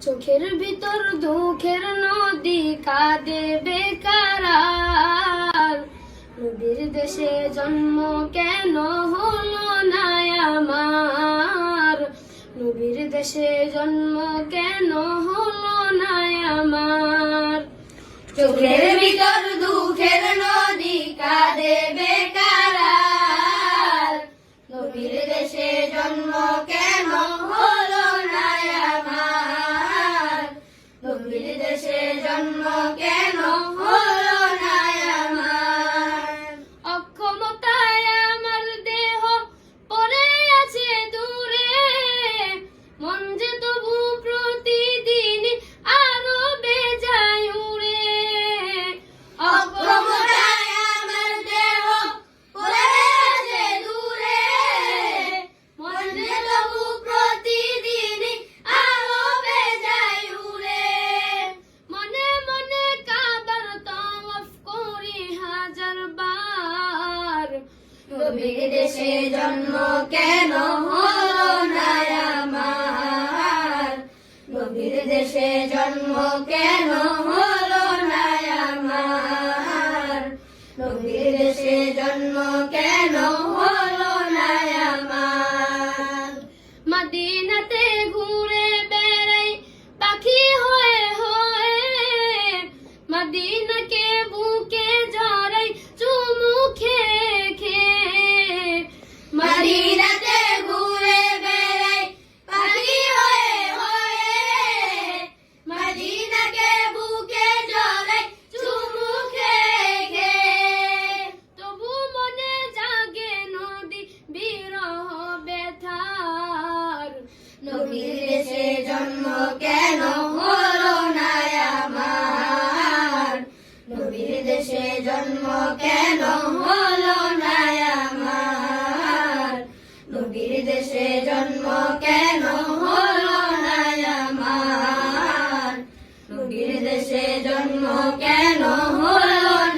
চোখের ভিতর দুঃখের নদী কাঁদে বেকার। নবীর দেশে জন্ম কেন হলো না আমার, নবীর দেশে জন্ম কেন হলো না আমার। চোখের ভিতর দুঃখের নদী কাঁদে বেকার। নবীর দেশে জন্ম কেন হলো না আমার, নবীর দেশে জন্ম কেন হলো না আমার। অক্ষমতায় আমার দেহ পড়ে আছে দূরে, মন যে তবু প্রতিদিন আরো বেজায় উড়ে। অক্ষমতায় আমার দেহ পড়ে আছে দূরে, মন যে তবু প্রতিদিন আরো বেজায় উড়ে। মনে মনে কাবার তওয়াফ করি হাজার বার। নবীর দেশে জন্ম কেন হলো না আমার, নবীর দেশে জন্ম কেন হলো না আমার, নবীর দেশে জন্ম কেন হলো না আমার। মদিনাতে ঘুরে বেড়াই পাখি হয়ে হয়ে, মদিনাকে বুকে জড়াই চুমু খেয়ে খেয়ে। মদিনাতে ঘুরে বেড়াই পাখি হয়ে হয়ে, মদিনাকে বুকে জড়াই চুমু খেয়ে খেয়ে। তবু মনে জাগে নদী বিরহ ব্যথার। নবীর দেশে জন্ম কেন হলো না আমার, নবীর দেশে জন্ম কেন হলো না আমার, নবীর দেশে জন্ম কেন হলো না আমার, নবীর দেশে জন্ম কেন হলো না।